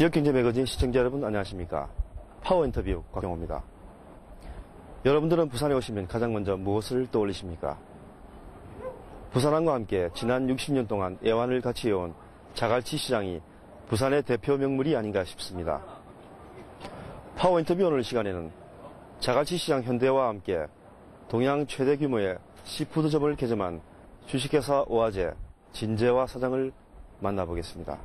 지역경제 매거진 시청자 여러분 안녕하십니까. 파워인터뷰 곽경호입니다. 여러분들은 부산에 오시면 가장 먼저 무엇을 떠올리십니까? 부산항과 함께 지난 60년 동안 애환을 같이 해온 자갈치 시장이 부산의 대표 명물이 아닌가 싶습니다. 파워인터뷰 오늘 시간에는 자갈치 시장 현대화와 함께 동양 최대 규모의 시푸드점을 개점한 주식회사 오아제 진재화 사장을 만나보겠습니다.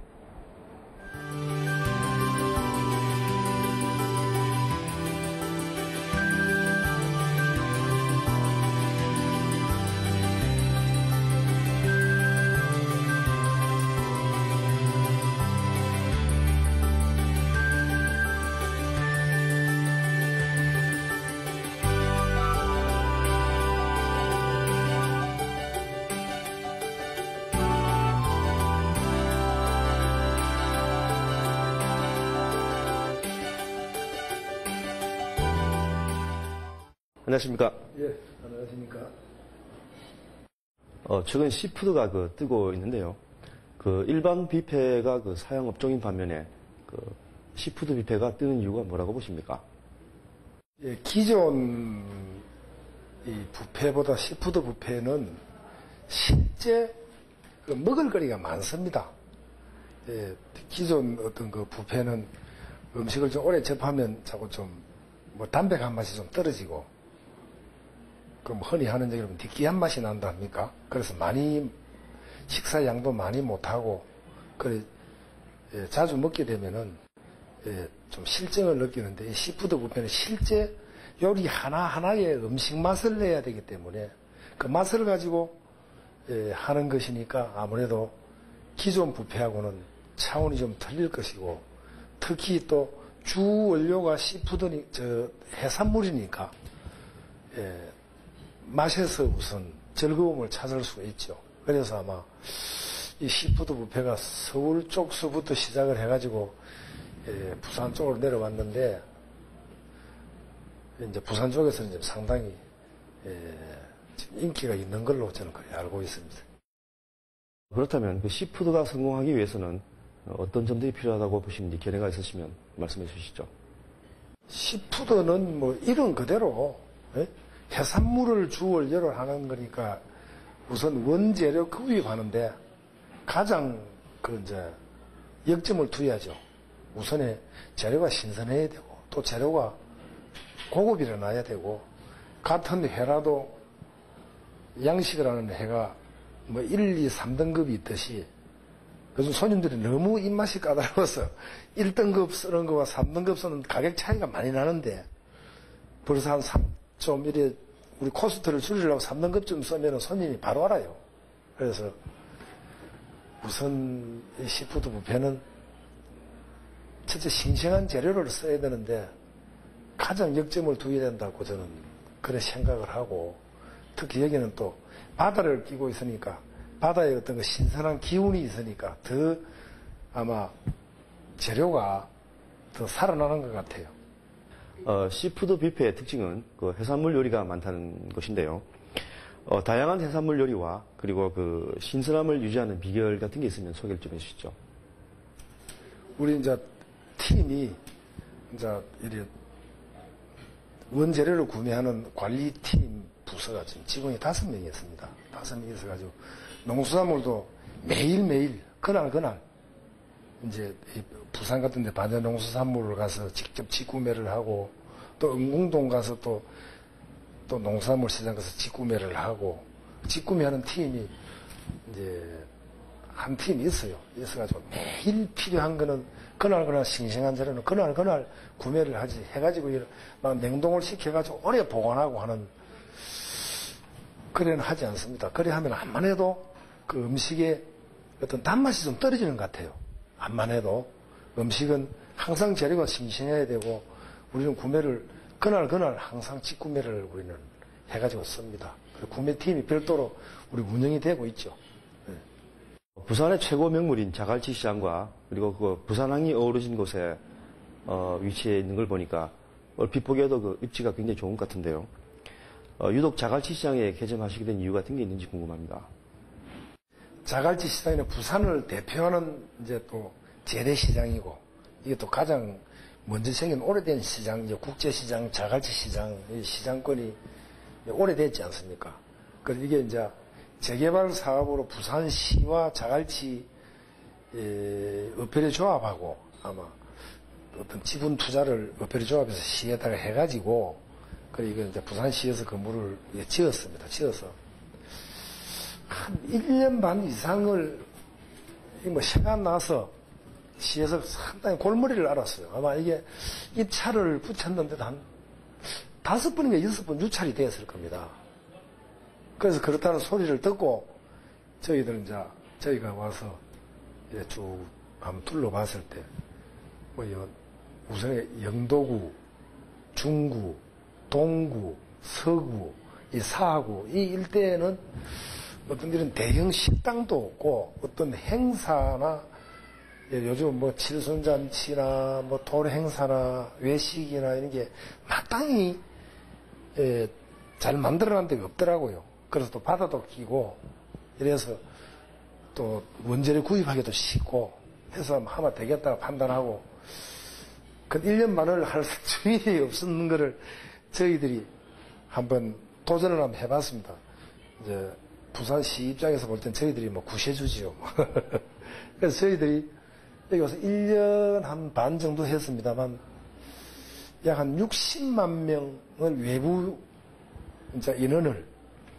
안녕하십니까. 예, 안녕하십니까. 최근 시푸드가 뜨고 있는데요. 일반 뷔페가 사양 업종인 반면에 시푸드 뷔페가 뜨는 이유가 뭐라고 보십니까? 예, 기존 이 뷔페보다 시푸드 뷔페는 실제 먹을거리가 많습니다. 예, 기존 어떤 뷔페는 음식을 좀 오래 접하면 자꾸 담백한 맛이 좀 떨어지고, 흔히 하는 얘기로 느끼한 맛이 난다 합니까? 그래서 식사 양도 많이 못하고, 자주 먹게 되면은, 좀 실증을 느끼는데, 이 시푸드 뷔페는 실제 요리 하나하나의 음식 맛을 내야 되기 때문에, 그 맛을 가지고, 하는 것이니까 아무래도 기존 뷔페하고는 차원이 좀 틀릴 것이고, 특히 또 주 원료가 해산물이니까, 맛에서 우선 즐거움을 찾을 수가 있죠. 그래서 아마 이 시푸드 뷔페가 서울 쪽서부터 시작을 해가지고 부산 쪽으로 내려왔는데, 이제 부산 쪽에서는 이제 상당히 지금 인기가 있는 걸로 저는 그렇게 알고 있습니다. 그렇다면 시푸드가 성공하기 위해서는 어떤 점들이 필요하다고 보시는지 견해가 있으시면 말씀해 주시죠. 시푸드는 이름 그대로 해산물을 주 원료로 하는 거니까 우선 원재료 구입하는데 가장 역점을 두어야죠. 우선에 재료가 신선해야 되고, 또 재료가 고급이 일어나야 되고, 같은 회라도 양식을 하는 회가 1, 2, 3등급이 있듯이 요즘 손님들이 너무 입맛이 까다로워서 1등급 쓰는 거와 3등급 쓰는 가격 차이가 많이 나는데, 벌써 우리 코스트를 줄이려고 3등급 쓰면 손님이 바로 알아요. 그래서 우선 이 시푸드 뷔페는 첫째 싱싱한 재료를 써야 되는데 가장 역점을 두어야 된다고 저는 그런 생각을 하고, 특히 여기는 또 바다를 끼고 있으니까 바다에 어떤 신선한 기운이 있으니까 더 아마 재료가 더 살아나는 것 같아요. 시푸드 뷔페의 특징은 해산물 요리가 많다는 것인데요. 다양한 해산물 요리와 그리고 신선함을 유지하는 비결 같은 게 있으면 소개를 좀 해주시죠. 우리 팀이 원재료를 구매하는 관리팀 부서가 지금 직원이 5명이 있습니다. 5명이 있어가지고 농수산물도 매일매일 그날 이제 부산 같은 데 반전 농수산물을 가서 직접 직구매를 하고, 또 응궁동 가서 또 농수산물 시장 가서 직구매를 하고, 직구매하는 팀이 이제 한 팀이 있어가지고 매일 필요한 거는 그날 싱싱한 재료는 그날 구매를 해가지고 막 냉동을 시켜가지고 오래 보관하고 하는, 그래는 하지 않습니다. 그래 하면 암만 해도 그 음식의 어떤 단맛이 좀 떨어지는 것 같아요. 암만 해도 음식은 항상 재료가 싱싱해야 되고, 우리는 구매를 그날 항상 직구매를 우리는 해가지고 씁니다. 구매팀이 별도로 우리 운영이 되고 있죠. 네. 부산의 최고 명물인 자갈치 시장과 그리고 부산항이 어우러진 곳에 위치해 있는 걸 보니까 얼핏 보기에도 입지가 굉장히 좋은 것 같은데요. 유독 자갈치 시장에 개점하시게 된 이유 같은 게 있는지 궁금합니다. 자갈치 시장에는 부산을 대표하는 이제 또 재래시장이고, 이게 또 가장 먼저 생긴 오래된 시장, 이제 국제시장, 자갈치 시장, 이 시장권이 오래됐지 않습니까? 그래서 이게 이제 재개발 사업으로 부산시와 자갈치 어패류 조합하고 아마 어떤 지분 투자를 어패류 조합에서 시에다가 해가지고 그리고 이제 부산시에서 건물을 지었습니다. 지어서 한 1년 반 이상을 뭐 시간 나서 시에서 상당히 골머리를 앓았어요. 아마 이게 입찰을 붙였는데도 한 5번인가 6번 유찰이 되었을 겁니다. 그래서 그렇다는 소리를 듣고 저희들은 이제 저희가 와서 쭉 한번 둘러봤을 때 뭐 우선 영도구, 중구, 동구, 서구, 이 사구 이 일대에는 어떤 이런 대형 식당도 없고 어떤 행사나 요즘 뭐 칠순잔치나 뭐 돌 행사나 외식이나 이런 게 마땅히 잘 만들어놓은 데가 없더라고요. 그래서 또 바다도 끼고 이래서 또 원재료 구입하기도 쉽고 해서 하면 되겠다고 판단하고 그 1년 만을 할 주일이 없었는 거를 저희들이 한번 도전을 한번 해봤습니다. 이제 부산시 입장에서 볼 땐 저희들이 뭐 구세주지요. 그래서 저희들이 여기 와서 1년 한 반 정도 했습니다만 약 한 60만 명을 외부 이제 인원을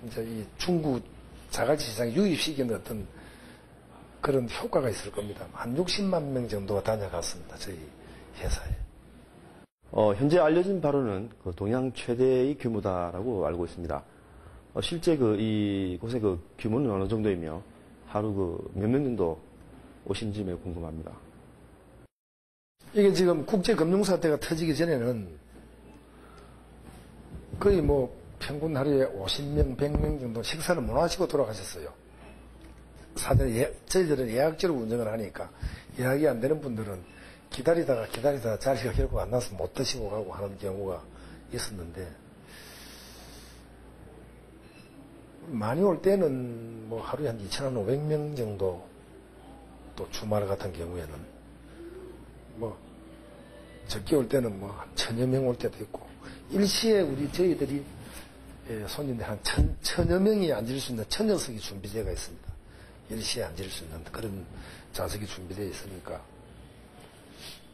이제 이 중구 자갈치 시장에 유입시키는 어떤 그런 효과가 있을 겁니다. 한 60만 명 정도가 다녀갔습니다. 저희 회사에. 현재 알려진 바로는 그 동양 최대의 규모다라고 알고 있습니다. 실제 이곳의 그 규모는 어느 정도이며 하루 몇 명 정도 오신지 매우 궁금합니다. 이게 지금 국제금융사태가 터지기 전에는 거의 뭐 평균 하루에 50명, 100명 정도 식사를 못 하시고 돌아가셨어요. 사전에 저희들은 예약제로 운영을 하니까 예약이 안 되는 분들은 기다리다가 자리가 결국 안 나서 못 드시고 가고 하는 경우가 있었는데 많이 올 때는 뭐 하루에 한 2,500명 정도 또 주말 같은 경우에는 뭐 적게 올 때는 뭐 한 1,000여 명 올 때도 있고 일시에 저희들이 손님들 한 1,000여 명이 앉을 수 있는 천여석이 준비되어 있습니다. 일시에 앉을 수 있는 그런 좌석이 준비되어 있으니까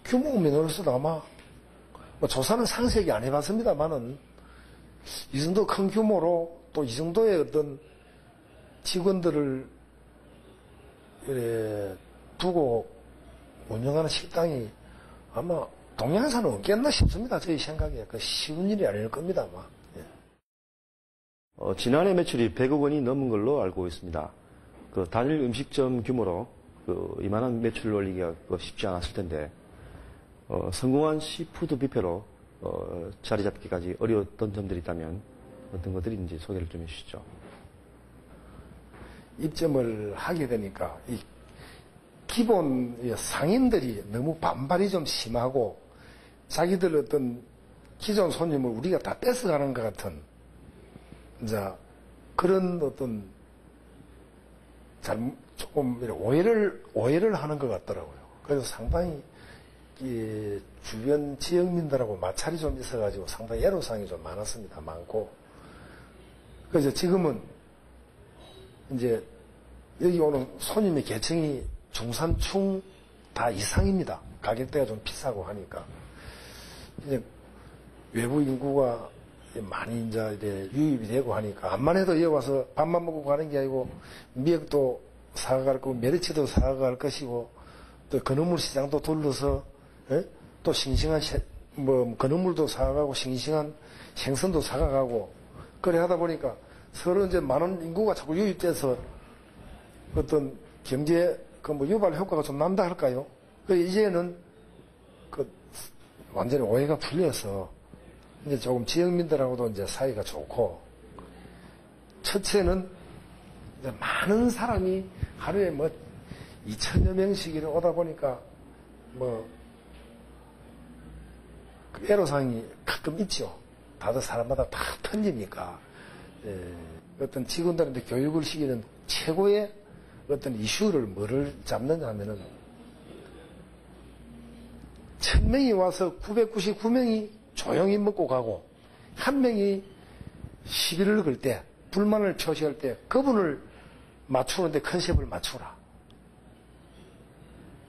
규모 면으로서도 아마 뭐 조사는 상세하게 안 해봤습니다만은 이 정도 큰 규모로 또 이 정도의 어떤 직원들을 두고 운영하는 식당이 아마 동양에서는 없겠나 싶습니다. 저희 생각에. 쉬운 일이 아닐 겁니다, 아마. 예. 지난해 매출이 100억 원이 넘은 걸로 알고 있습니다. 단일 음식점 규모로 이만한 매출을 올리기가 쉽지 않았을 텐데, 성공한 시푸드 뷔페로 자리 잡기까지 어려웠던 점들이 있다면 어떤 것들인지 소개를 좀 해주시죠. 입점을 하게 되니까 이 기본 상인들이 너무 반발이 좀 심하고 자기들 어떤 기존 손님을 우리가 다 뺏어가는 것 같은 이제 그런 어떤 조금 오해를 하는 것 같더라고요. 그래서 상당히 이 주변 지역민들하고 마찰이 좀 있어가지고 상당히 애로사항이 좀 많고 그래서 지금은 이제 여기 오는 손님의 계층이 중산층 다 이상입니다. 가격대가 좀 비싸고 하니까 이제 외부 인구가 많이 이제 유입이 되고 하니까 암만 해도 여기 와서 밥만 먹고 가는 게 아니고 미역도 사갈 거고 메리치도 사갈 것이고 또 건어물 시장도 둘러서 또 싱싱한 건어물도 사가고 싱싱한 생선도 사가고 그래 하다 보니까 서로 이제 많은 인구가 자꾸 유입돼서 어떤 경제 유발 효과가 좀 난다 할까요? 이제는 완전히 오해가 풀려서 이제 조금 지역민들하고도 이제 사이가 좋고 첫째는 이제 많은 사람이 하루에 뭐 2,000여 명씩 오다 보니까 애로사항이 가끔 있죠. 다들 사람마다 다 틀리니까 어떤 직원들한테 교육을 시키는 최고의 어떤 이슈를 뭐를 잡느냐 하면은 1000명이 와서 999명이 조용히 먹고 가고, 한 명이 시비를 걸 때, 불만을 표시할 때, 그분을 맞추는데 컨셉을 맞추라.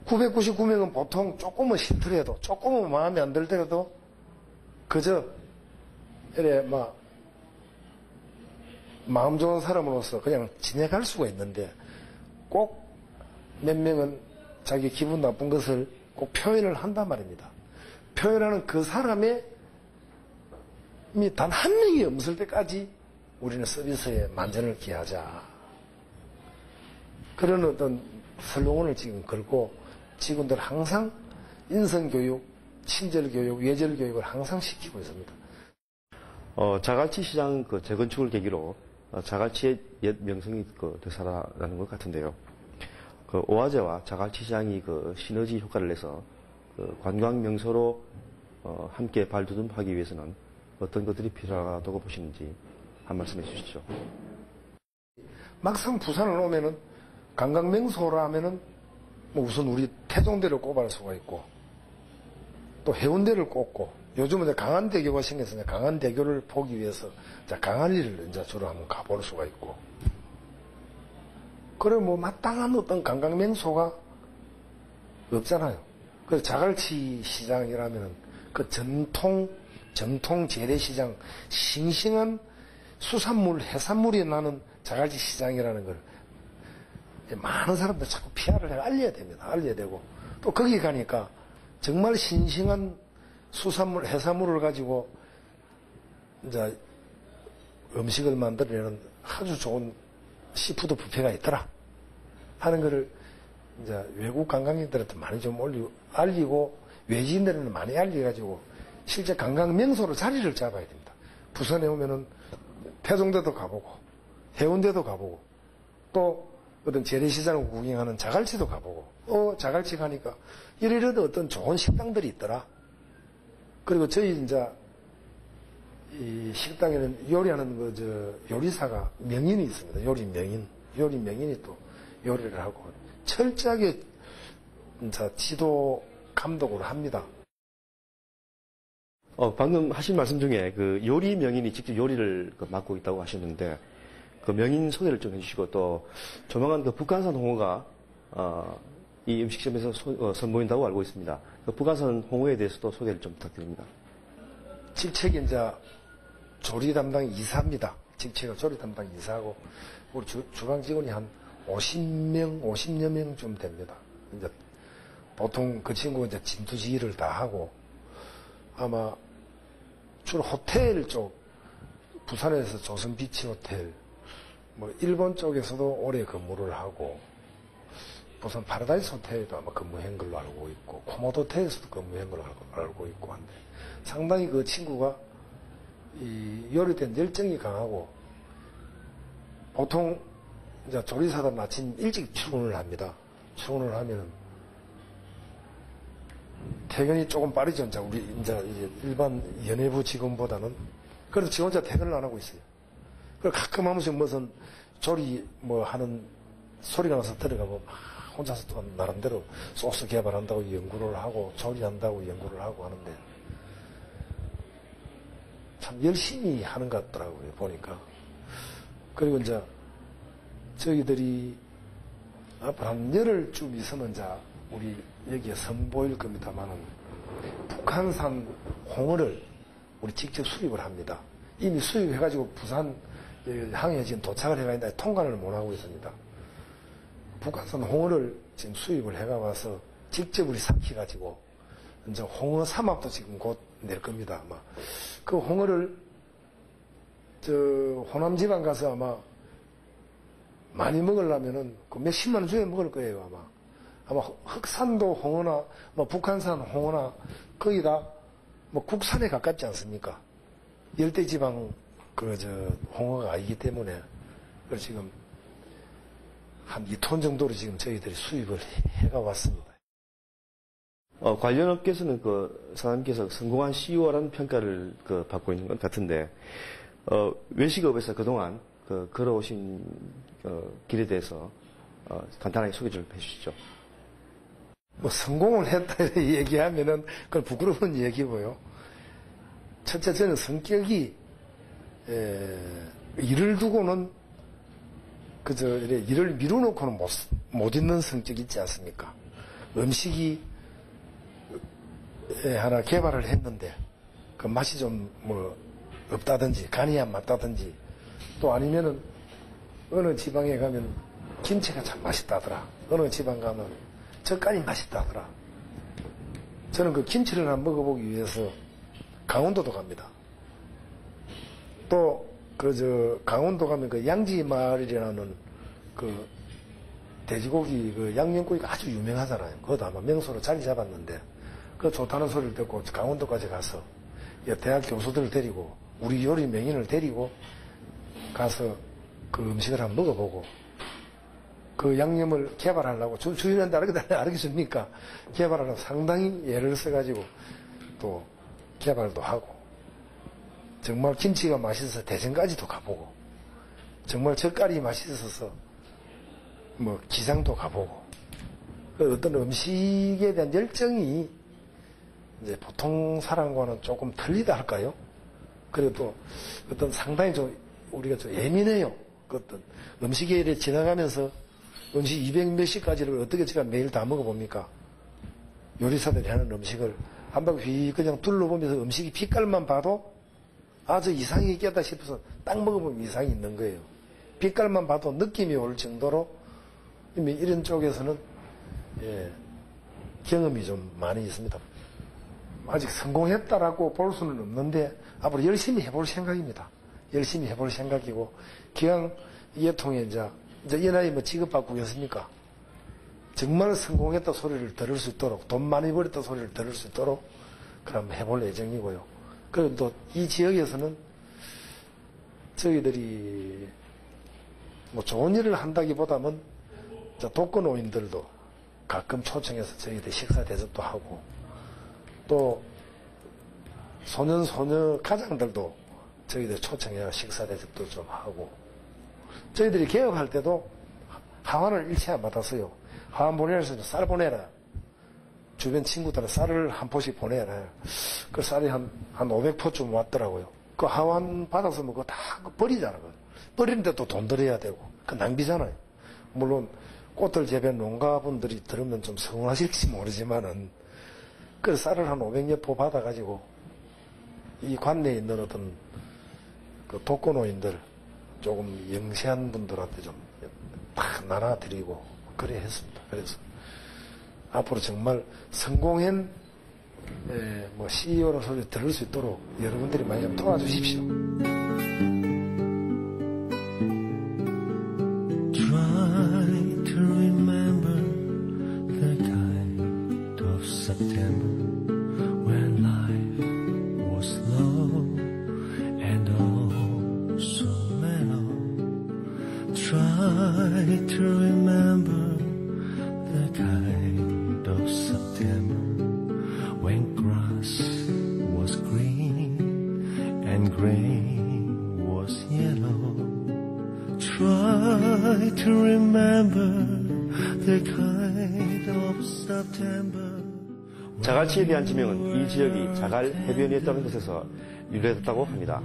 999명은 보통 조금은 싫더라도, 조금은 마음에 안 들더라도, 그저, 이래, 마음 좋은 사람으로서 그냥 지내갈 수가 있는데, 꼭 몇 명은 자기 기분 나쁜 것을 꼭 표현을 한단 말입니다. 표현하는 그 사람의 단 한 명이 없을 때까지 우리는 서비스에 만전을 기하자. 그런 어떤 슬로건을 지금 걸고 직원들 항상 인성교육, 친절교육, 외절교육을 항상 시키고 있습니다. 자갈치 시장 재건축을 계기로 자갈치의 옛 명성이 되살아나는 것 같은데요. 오화제와 자갈치 시장이 시너지 효과를 내서 관광 명소로 함께 발돋움하기 위해서는 어떤 것들이 필요하다고 보시는지 한 말씀 해주시죠. 막상 부산을 오면은 관광 명소라면은 우선 우리 태종대를 꼽을 수가 있고, 또 해운대를 꼽고, 요즘은 강안대교가 생겼으니 강안대교를 보기 위해서 강안리를 이제 주로 한번 가볼 수가 있고, 그래 마땅한 어떤 관광 명소가 없잖아요. 그래서 자갈치 시장이라면은 그 정통 재래시장, 싱싱한 수산물, 해산물이 나는 자갈치 시장이라는 걸 많은 사람들 자꾸 PR을 해 알려야 됩니다. 알려야 되고, 또 거기 가니까 정말 싱싱한 수산물, 해산물을 가지고 이제 음식을 만들어내는 아주 좋은 시푸드 뷔페가 있더라 하는 거를 이제 외국 관광객들한테 많이 좀 알리고, 외지인들은 많이 알려가지고 실제 관광 명소로 자리를 잡아야 됩니다. 부산에 오면은 태종대도 가보고, 해운대도 가보고, 또 어떤 재래시장을 구경하는 자갈치도 가보고, 자갈치 가니까 이래저래 어떤 좋은 식당들이 있더라. 그리고 저희 이제 이 식당에는 요리하는 요리사가 명인이 있습니다. 요리 명인이 또 요리를 하고 철저하게 이제 지도 감독을 합니다. 방금 하신 말씀 중에 요리 명인이 직접 요리를 맡고 있다고 하셨는데, 그 명인 소개를 좀 해주시고, 또 조만간 북한산 홍어가 이 음식점에서 선보인다고 알고 있습니다. 북한산 홍어에 대해서도 소개를 좀 부탁드립니다. 직책이 이제 조리 담당 이사입니다. 직책은 조리 담당 이사하고, 우리 주방 직원이 한 50여 명쯤 됩니다. 이제 보통 그 친구가 이제 진두지휘를 다 하고, 아마 주로 호텔 쪽, 부산에서 조선비치 호텔, 일본 쪽에서도 오래 근무를 하고, 부산 파라다이스 호텔에도 아마 근무한 걸로 알고 있고, 코모도 호텔에서도 근무한 걸로 알고 있고 한데, 상당히 그 친구가 이 요리에 대한 열정이 강하고, 보통 이제 조리사들은 아침 일찍 출근을 합니다. 출근을 하면은 퇴근이 조금 빠르죠. 우리 이제 일반 연예부 직원보다는. 그래서 지 혼자 퇴근을 안 하고 있어요. 그리고 가끔 한 번씩 무슨 조리 하는 소리가 나서 들어가면 혼자서 또 나름대로 소스 개발한다고 연구를 하고, 조리한다고 연구를 하고 하는데, 참 열심히 하는 것 같더라고요, 보니까. 그리고 이제 저희들이 앞으로 한 열흘쯤 있으면 이제 우리 여기에 선보일 겁니다만은, 북한산 홍어를 우리 직접 수입을 합니다. 이미 수입해가지고 부산 항에 지금 도착을 해가 있는데 통관을 못 하고 있습니다. 북한산 홍어를 지금 수입을 해가 와서 직접 우리 삭혀가지고 이제 홍어 삼합도 지금 곧 낼 겁니다. 아마 그 홍어를 호남 지방 가서 아마 많이 먹으려면은 그 몇십만 원 주에 먹을 거예요. 아마 흑산도 홍어나 북한산 홍어나 거의 다 국산에 가깝지 않습니까? 열대지방 홍어가 아니기 때문에, 그래서 지금 한 2톤 정도로 지금 저희들이 수입을 해가 왔습니다. 관련 업계에서는 사장님께서 성공한 CEO라는 평가를 받고 있는 것 같은데, 외식업에서 그동안 걸어오신 길에 대해서 간단하게 소개 좀 해주시죠. 뭐 성공을 했다 얘기하면은 그건 부끄러운 얘기고요. 첫째, 저는 성격이 일을 두고는 그저 일을 미루놓고는 못 있는 성격이 있지 않습니까? 음식이 하나 개발을 했는데 그 맛이 좀 뭐 없다든지 간이 안 맞다든지 또 아니면은 어느 지방에 가면 김치가 참 맛있다더라. 어느 지방 가면 젓갈이 맛있다더라. 저는 그 김치를 한번 먹어보기 위해서 강원도도 갑니다. 또 강원도 가면 그 양지마을이라는 그 돼지고기 그 양념고기가 아주 유명하잖아요. 그것도 아마 명소로 자리 잡았는데 그 좋다는 소리를 듣고 강원도까지 가서 대학 교수들을 데리고 우리 요리 명인을 데리고 가서 그 음식을 한번 먹어보고 그 양념을 개발하려고 주인한테 알겠습니까? 개발하려고 상당히 애를 써가지고 또 개발도 하고 정말 김치가 맛있어서 대전까지도 가보고 정말 젓갈이 맛있어서 뭐 기장도 가보고 그 어떤 음식에 대한 열정이 이제 보통 사람과는 조금 틀리다 할까요? 그래도 어떤 상당히 좀 우리가 좀 예민해요. 그 어떤 음식에 이렇게 지나가면서 음식 200몇십 가지를 어떻게 제가 매일 다 먹어봅니까? 요리사들이 하는 음식을 한 바퀴 그냥 둘러보면서 음식이 빛깔만 봐도 아주 이상이 있겠다 싶어서 딱 먹어보면 이상이 있는 거예요. 빛깔만 봐도 느낌이 올 정도로 이미 이런 쪽에서는 경험이 좀 많이 있습니다. 아직 성공했다라고 볼 수는 없는데 앞으로 열심히 해볼 생각입니다. 열심히 해볼 생각이고 기왕 이에 통해 이제 이 나이 뭐 취급받고겠습니까? 정말 성공했다 소리를 들을 수 있도록 돈 많이 벌였다 소리를 들을 수 있도록 그럼 해볼 예정이고요. 그리고 또 이 지역에서는 저희들이 뭐 좋은 일을 한다기보다는 독거노인들도 가끔 초청해서 저희들 식사 대접도 하고 또 소년 가장들도 저희들 초청해서 식사 대접도 좀 하고 저희들이 개업할 때도 하원을 일체 안 받았어요. 하원 보내서 쌀 보내라. 주변 친구들은 쌀을 한 포씩 보내라. 그 쌀이 한 500포쯤 왔더라고요. 그 하원 받아서 뭐 그거 다 버리잖아. 버리는데 또 돈 들여야 되고. 그 낭비잖아요. 물론 꽃들 재배한 농가분들이 들으면 좀 서운하실지 모르지만은 그 쌀을 한 500여 포 받아가지고 이 관내에 있는 어떤 그 독거노인들 조금 영세한 분들한테 좀 딱 나눠드리고 그래 했습니다. 그래서 앞으로 정말 성공한 뭐 CEO라는 소리 들을 수 있도록 여러분들이 많이 좀 도와주십시오. Try to remember the kind of September when life was slow and oh so mellow. Try to remember the kind of September when grass was green and grain was yellow. Try to remember the kind of September. 자갈치에 대한 지명은 이 지역이 자갈 해변이었다는 것에서 유래됐다고 합니다.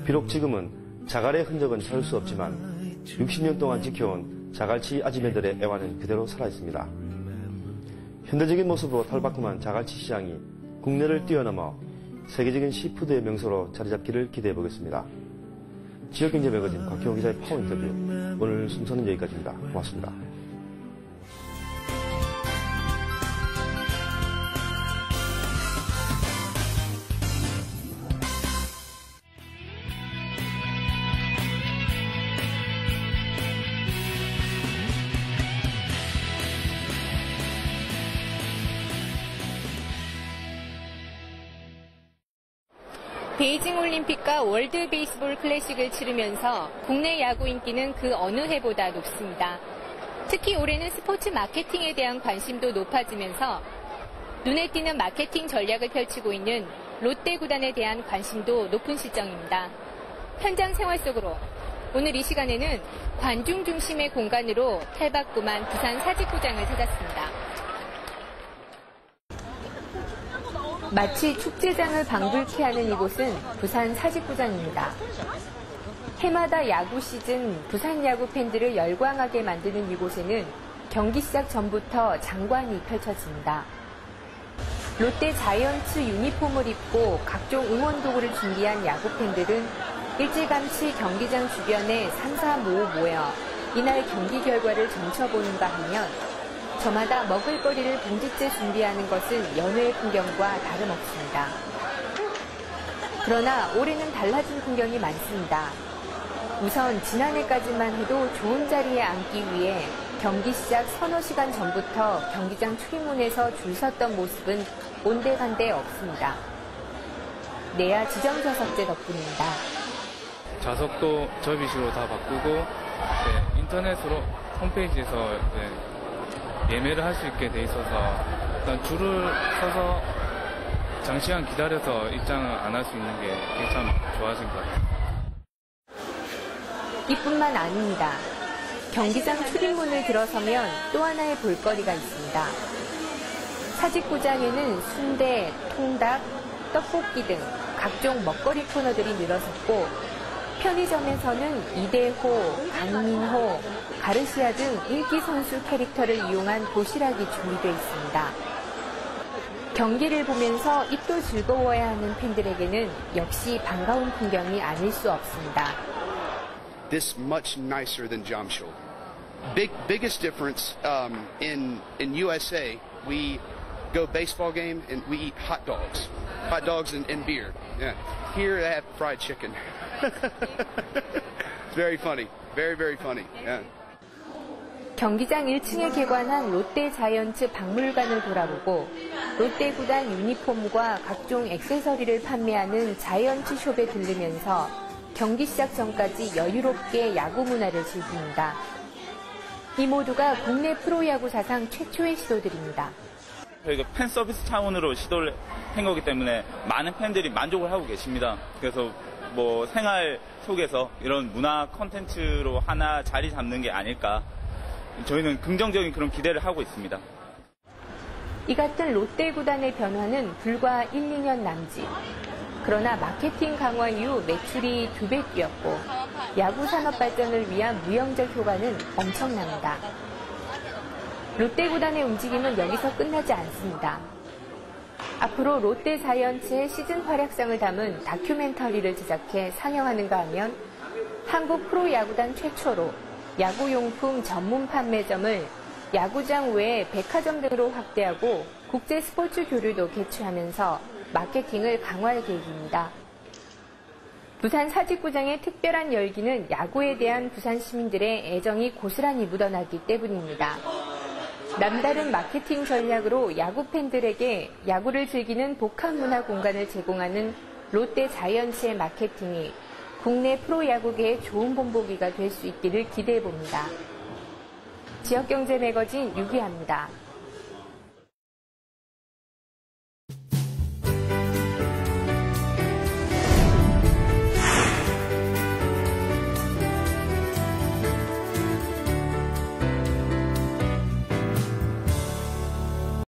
비록 지금은 자갈의 흔적은 찾을 수 없지만 60년 동안 지켜온 자갈치 아지매들의 애환은 그대로 살아있습니다. 현대적인 모습으로 탈바꿈한 자갈치 시장이 국내를 뛰어넘어 세계적인 시푸드의 명소로 자리잡기를 기대해보겠습니다. 지역경제 매거진 곽형호 기자의 파워 인터뷰, 오늘 순서는 여기까지입니다. 고맙습니다. 베이징 올림픽과 월드 베이스볼 클래식을 치르면서 국내 야구 인기는 그 어느 해보다 높습니다. 특히 올해는 스포츠 마케팅에 대한 관심도 높아지면서 눈에 띄는 마케팅 전략을 펼치고 있는 롯데 구단에 대한 관심도 높은 실정입니다. 현장 생활 속으로 오늘 이 시간에는 관중 중심의 공간으로 탈바꿈한 부산 사직구장을 찾았습니다. 마치 축제장을 방불케 하는 이곳은 부산 사직구장입니다. 해마다 야구 시즌 부산 야구 팬들을 열광하게 만드는 이곳에는 경기 시작 전부터 장관이 펼쳐집니다. 롯데 자이언츠 유니폼을 입고 각종 응원 도구를 준비한 야구 팬들은 일찌감치 경기장 주변에 삼삼오오 모여 이날 경기 결과를 점쳐보는가 하면 저마다 먹을거리를 봉지째 준비하는 것은 연회의 풍경과 다름없습니다. 그러나 올해는 달라진 풍경이 많습니다. 우선 지난해까지만 해도 좋은 자리에 앉기 위해 경기 시작 서너 시간 전부터 경기장 출입문에서 줄 섰던 모습은 온데간데 없습니다. 내야 지정 좌석제 덕분입니다. 좌석도 접이식으로 다 바꾸고 인터넷으로 홈페이지에서 예매를 할 수 있게 돼 있어서 일단 줄을 서서 장시간 기다려서 입장을 안 할 수 있는 게 참 좋아진 것 같아요. 이뿐만 아닙니다. 경기장 출입문을 들어서면 또 하나의 볼거리가 있습니다. 사직구장에는 순대, 통닭, 떡볶이 등 각종 먹거리 코너들이 늘어섰고 편의점에서는 이대호, 강민호, 가르시아 등 인기 선수 캐릭터를 이용한 도시락이 준비되어 있습니다. 경기를 보면서 입도 즐거워야 하는 팬들에게는 역시 반가운 풍경이 아닐 수 없습니다. This much nicer than Jamshul. Biggest difference in USA, we go baseball game and we eat hot dogs and beer. Yeah. Here they have fried chicken. It's very funny, very funny. Yeah. 경기장 1층에 개관한 롯데 자이언츠 박물관을 돌아보고 롯데 구단 유니폼과 각종 액세서리를 판매하는 자이언츠 숍에 들르면서 경기 시작 전까지 여유롭게 야구 문화를 즐깁니다. 이 모두가 국내 프로야구 사상 최초의 시도들입니다. 저희가 팬 서비스 차원으로 시도를 한 거기 때문에 많은 팬들이 만족을 하고 계십니다. 그래서 뭐 생활 속에서 이런 문화 콘텐츠로 하나 자리 잡는 게 아닐까. 저희는 긍정적인 그런 기대를 하고 있습니다. 이 같은 롯데 구단의 변화는 불과 1, 2년 남짓. 그러나 마케팅 강화 이후 매출이 2배 뛰었고 야구 산업 발전을 위한 무형적 효과는 엄청납니다. 롯데 구단의 움직임은 여기서 끝나지 않습니다. 앞으로 롯데 자이언츠의 시즌 활약상을 담은 다큐멘터리를 제작해 상영하는가 하면 한국 프로야구단 최초로 야구용품 전문 판매점을 야구장 외에 백화점 등으로 확대하고 국제 스포츠 교류도 개최하면서 마케팅을 강화할 계획입니다. 부산 사직구장의 특별한 열기는 야구에 대한 부산 시민들의 애정이 고스란히 묻어나기 때문입니다. 남다른 마케팅 전략으로 야구 팬들에게 야구를 즐기는 복합 문화 공간을 제공하는 롯데 자이언츠의 마케팅이 국내 프로야구계의 좋은 본보기가 될 수 있기를 기대해봅니다. 지역경제 매거진 유기아입니다.